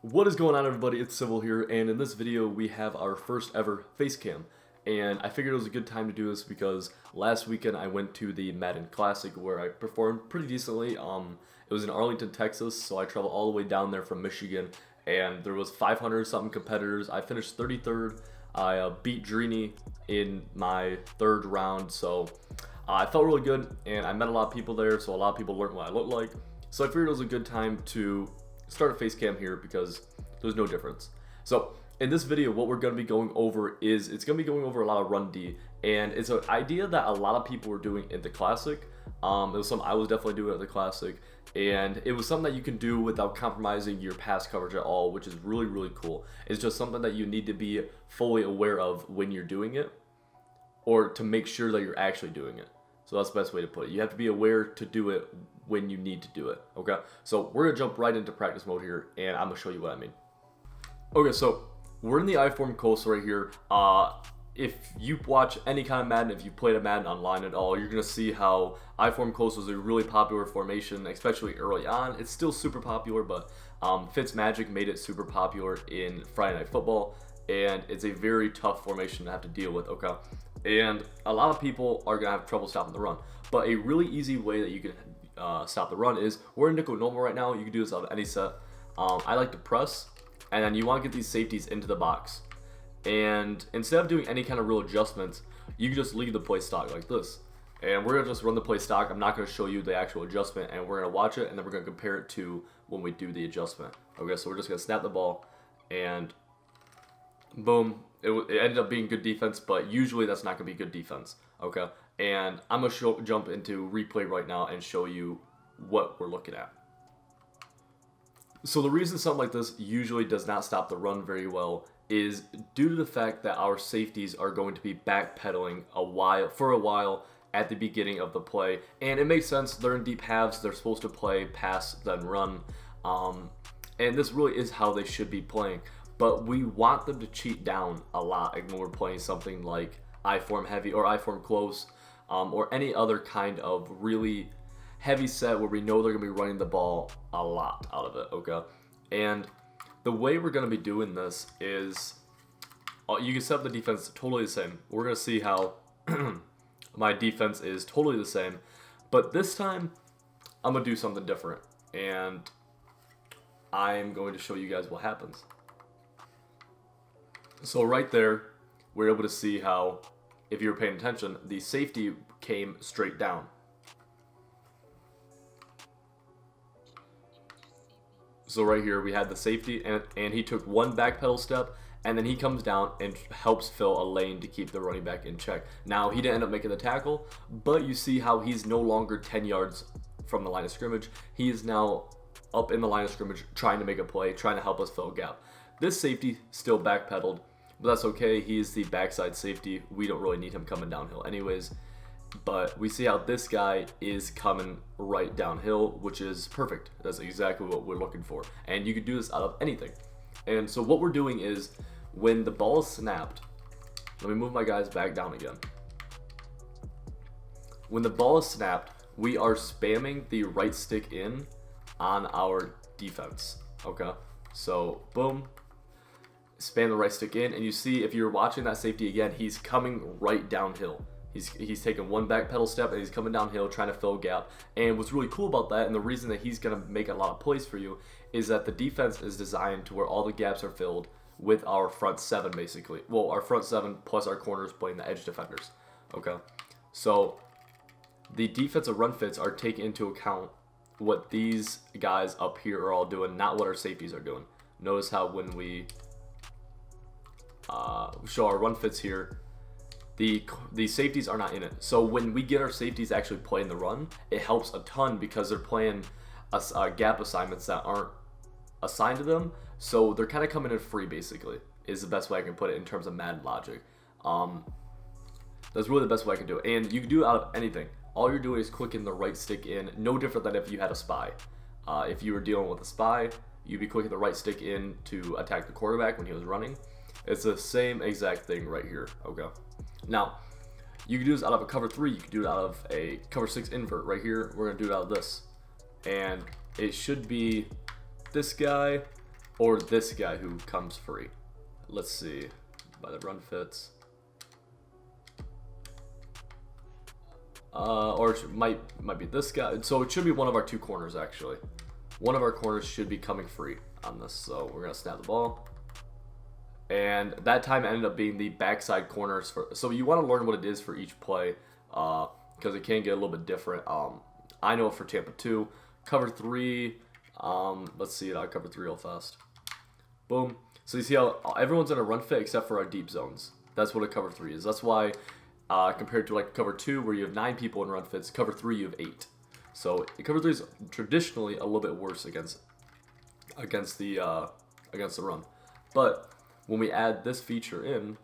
What is going on, everybody? It's Civil here, and in this video we have our first ever face cam. And I figured it was a good time to do this because last weekend I went to the Madden Classic where I performed pretty decently. It was in Arlington, Texas, so I traveled all the way down there from Michigan, and there was 500 something competitors. I finished 33rd. I beat Drini in my third round, so I felt really good, and I met a lot of people there, so a lot of people learned what I look like. So I figured it was a good time to start a face cam here because there's no difference. So in this video, what we're going to be going over is it's going to be going over a lot of run D, and it's an idea that a lot of people were doing in the Classic. It was something I was definitely doing at the Classic, and it was something that you can do without compromising your pass coverage at all, which is really cool. It's just something that you need to be fully aware of when you're doing it, or to make sure that you're actually doing it. So that's the best way to put it. You have to be aware to do it when you need to do it, okay? So we're gonna jump right into practice mode here, and I'm gonna show you what I mean. Okay, so we're in the IForm Close right here. If you watch any kind of Madden, if you played a Madden online at all, you're gonna see how IForm Close was a really popular formation, especially early on. It's still super popular, but Fitzmagic made it super popular in Friday Night Football, and it's a very tough formation to have to deal with, okay? And a lot of people are gonna have trouble stopping the run, but a really easy way that you can stop the run is we're in nickel normal right now. You can do this out of any set. I like to press, and then you want to get these safeties into the box. And instead of doing any kind of real adjustments, you can just leave the play stock like this. And we're gonna just run the play stock. I'm not gonna show you the actual adjustment, and we're gonna watch it, and then we're gonna compare it to when we do the adjustment. Okay, so we're just gonna snap the ball, and boom. It ended up being good defense, but usually that's not gonna be good defense. Okay, and I'm gonna jump into replay right now and show you what we're looking at. So the reason something like this usually does not stop the run very well is due to the fact that our safeties are going to be backpedaling for a while at the beginning of the play, and it makes sense. They're in deep halves. They're supposed to play pass then run, and this really is how they should be playing. But we want them to cheat down a lot when we're playing something like IForm Heavy or IForm Close, or any other kind of really heavy set where we know they're going to be running the ball a lot out of it, okay? And the way we're going to be doing this is you can set up the defense totally the same. We're going to see how my defense is totally the same, but this time I'm going to do something different, and I'm going to show you guys what happens. So right there, we're able to see how, if you were paying attention, the safety came straight down. So right here, we had the safety, and he took one backpedal step, and then he comes down and helps fill a lane to keep the running back in check. Now, he didn't end up making the tackle, but you see how he's no longer 10 yards from the line of scrimmage. He is now up in the line of scrimmage trying to make a play, trying to help us fill a gap. This safety still backpedaled, but that's okay. He is the backside safety. We don't really need him coming downhill anyways. But we see how this guy is coming right downhill, which is perfect. That's exactly what we're looking for. And you can do this out of anything. And so what we're doing is when the ball is snapped, let me move my guys back down again. When the ball is snapped, we are spamming the right stick in on our defense. Okay, so boom. Spam the right stick in, and you see if you're watching that safety again, he's coming right downhill. He's taking one back pedal step, and he's coming downhill trying to fill a gap. And what's really cool about that, and the reason that he's going to make a lot of plays for you, is that the defense is designed to where all the gaps are filled with our front seven, basically. Well, our front seven plus our corners playing the edge defenders. Okay, so the defensive run fits are taking into account what these guys up here are all doing, not what our safeties are doing. Notice how when we show our run fits here, the safeties are not in it. So when we get our safeties actually playing the run, it helps a ton because they're playing gap assignments that aren't assigned to them. So they're kind of coming in free, basically, is the best way I can put it in terms of Madden logic. That's really the best way I can do it. And you can do it out of anything. All you're doing is clicking the right stick in, no different than if you had a spy. If you were dealing with a spy, you'd be clicking the right stick in to attack the quarterback when he was running. It's the same exact thing right here, okay? Now, you can do this out of a cover 3, you can do it out of a cover 6 invert. Right here, we're going to do it out of this. And it should be this guy or this guy who comes free. Let's see, by the run fits. Or it might be this guy. So it should be one of our two corners, actually. One of our corners should be coming free on this. So we're going to snap the ball. And that time ended up being the backside corners. So you want to learn what it is for each play, because it can get a little bit different. I know for Tampa 2, cover 3, let's see it out, cover 3 real fast. Boom. So you see how everyone's in a run fit except for our deep zones. That's what a cover 3 is. That's why, compared to like cover 2 where you have 9 people in run fits, cover 3 you have 8. So cover 3 is traditionally a little bit worse against the run. But when we add this feature in,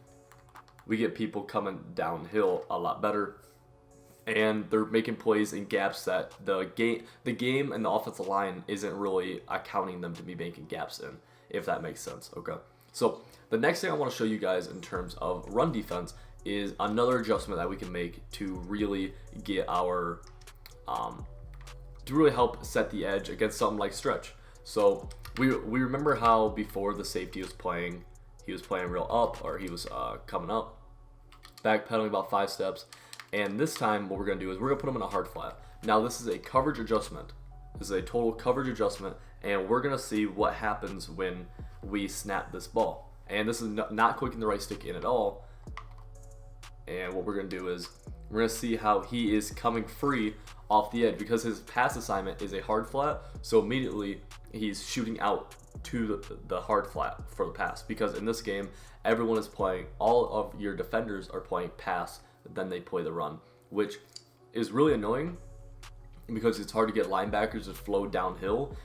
we get people coming downhill a lot better, and they're making plays in gaps that the game and the offensive line isn't really accounting them to be making gaps in, if that makes sense. Okay, so the next thing I want to show you guys in terms of run defense is another adjustment that we can make to really get our to really help set the edge against something like stretch. So we remember how before the safety was playing, he was playing real up, or he was coming up, backpedaling about 5 steps. And this time what we're going to do is we're going to put him in a hard flat. Now this is a coverage adjustment. This is a total coverage adjustment, and we're going to see what happens when we snap this ball. And this is not clicking the right stick in at all. And what we're going to do is we're going to see how he is coming free off the edge, because his pass assignment is a hard flat. So immediately he's shooting out to the hard flat for the pass, because in this game everyone is playing, all of your defenders are playing pass, then they play the run, which is really annoying because it's hard to get linebackers to flow downhill.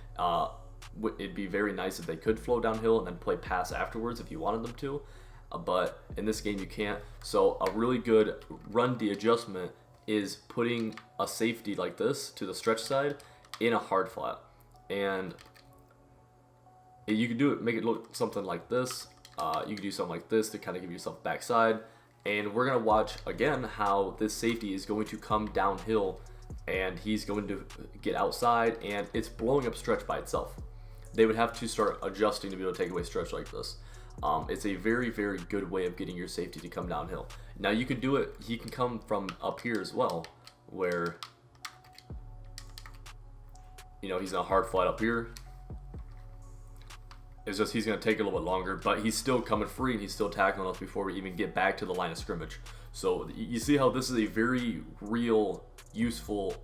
It'd be very nice if they could flow downhill and then play pass afterwards if you wanted them to, but in this game you can't. So a really good run D adjustment is putting a safety like this to the stretch side in a hard flat, and you can do it, make it look something like this. You can do something like this to kind of give yourself backside, and we're gonna watch again how this safety is going to come downhill and he's going to get outside, and it's blowing up stretch by itself. They would have to start adjusting to be able to take away stretch like this. It's a very, very good way of getting your safety to come downhill. Now you can do it, he can come from up here as well, where, you know, he's in a hard flat up here. It's just he's going to take a little bit longer, but he's still coming free and he's still tackling us before we even get back to the line of scrimmage. So you see how this is a very real, useful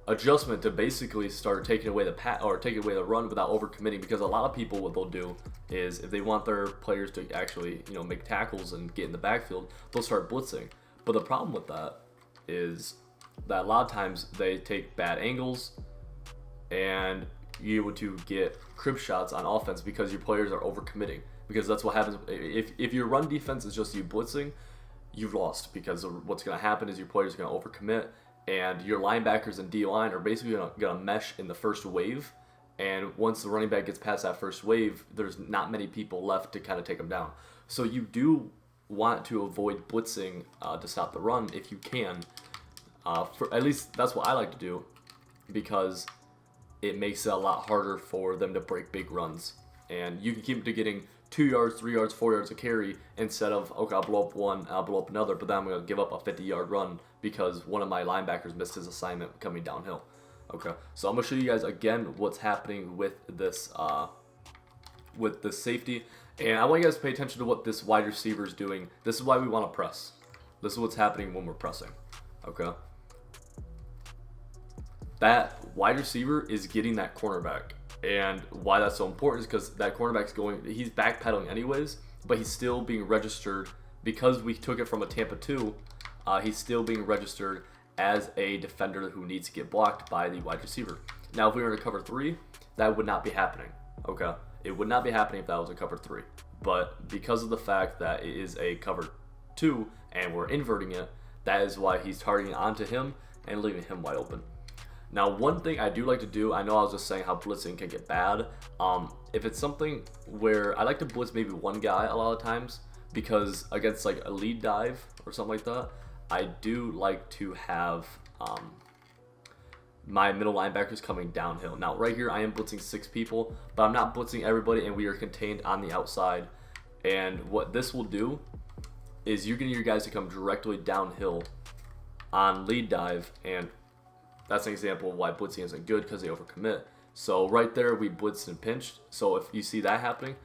adjustment to basically start taking away the run without overcommitting, because a lot of people, what they'll do is if they want their players to actually, you know, make tackles and get in the backfield, they'll start blitzing. But the problem with that is that a lot of times they take bad angles, and you're able to get crib shots on offense because your players are overcommitting. Because that's what happens if your run defense is just you blitzing, you've lost, because what's going to happen is your players are going to overcommit, and your linebackers and D-line are basically going to mesh in the first wave. And once the running back gets past that first wave, there's not many people left to kind of take them down. So you do want to avoid blitzing to stop the run if you can. At least that's what I like to do, because it makes it a lot harder for them to break big runs. And you can keep them to getting 2 yards, 3 yards, 4 yards of carry, instead of, okay, I'll blow up one, I'll blow up another, but then I'm going to give up a 50-yard run because one of my linebackers missed his assignment coming downhill. Okay, so I'm going to show you guys again what's happening with this safety. And I want you guys to pay attention to what this wide receiver is doing. This is why we want to press. This is what's happening when we're pressing. Okay. That wide receiver is getting that cornerback. And why that's so important is because that cornerback's he's backpedaling anyways, but he's still being registered, because we took it from a Tampa 2, he's still being registered as a defender who needs to get blocked by the wide receiver. Now, if we were in a cover 3, that would not be happening, okay? It would not be happening if that was a cover 3. But because of the fact that it is a cover 2 and we're inverting it, that is why he's targeting onto him and leaving him wide open. Now, one thing I do like to do, I know I was just saying how blitzing can get bad. If it's something where I like to blitz maybe one guy a lot of times, because against like a lead dive or something like that, I do like to have my middle linebackers coming downhill. Now right here I am blitzing 6 people, but I'm not blitzing everybody, and we are contained on the outside. And what this will do is you're getting your guys to come directly downhill on lead dive, and that's an example of why blitzing isn't good, because they overcommit. So right there we blitzed and pinched. So if you see that happening,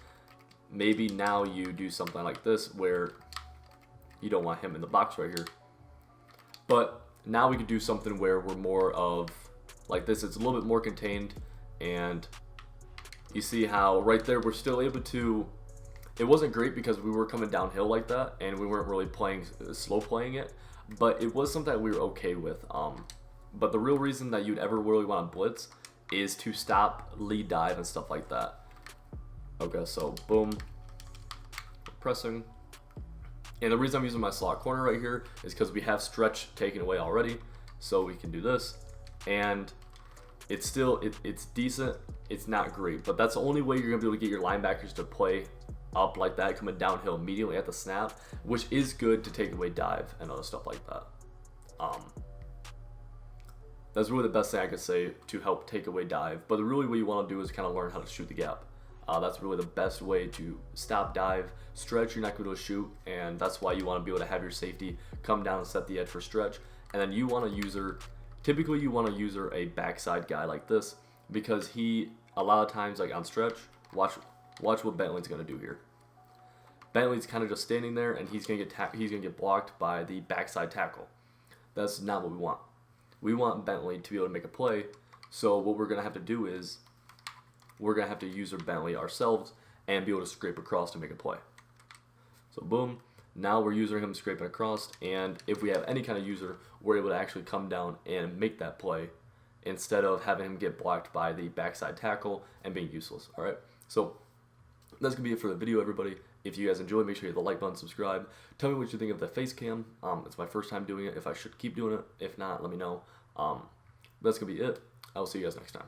maybe now you do something like this where you don't want him in the box right here. But now we could do something where we're more of like this. It's a little bit more contained, and you see how right there we're still able to. It wasn't great because we were coming downhill like that, and we weren't really slow playing it, but it was something that we were okay with. But the real reason that you'd ever really want to blitz is to stop lead dive and stuff like that. Okay, so boom, pressing. And the reason I'm using my slot corner right here is because we have stretch taken away already, so we can do this. And it's still, it's decent, it's not great, but that's the only way you're gonna be able to get your linebackers to play up like that, coming downhill immediately at the snap, which is good to take away dive and other stuff like that. That's really the best thing I could say to help take away dive. But really what you want to do is kind of learn how to shoot the gap. That's really the best way to stop dive. Stretch, you're not going to shoot, and that's why you want to be able to have your safety come down and set the edge for stretch. And then you want to use her, typically you want to use her a backside guy like this, because he, a lot of times like on stretch, watch what Bentley's going to do here. Bentley's kind of just standing there, and he's going to get blocked by the backside tackle. That's not what we want. We want Bentley to be able to make a play. So what we're going to have to do is we're going to have to use our Bentley ourselves and be able to scrape across to make a play. So boom, now we're using him scraping across, and if we have any kind of user, we're able to actually come down and make that play instead of having him get blocked by the backside tackle and being useless. All right, so that's going to be it for the video, everybody. If you guys enjoyed, make sure you hit the like button, subscribe. Tell me what you think of the face cam. It's my first time doing it. If I should keep doing it, if not, let me know. That's going to be it. I will see you guys next time.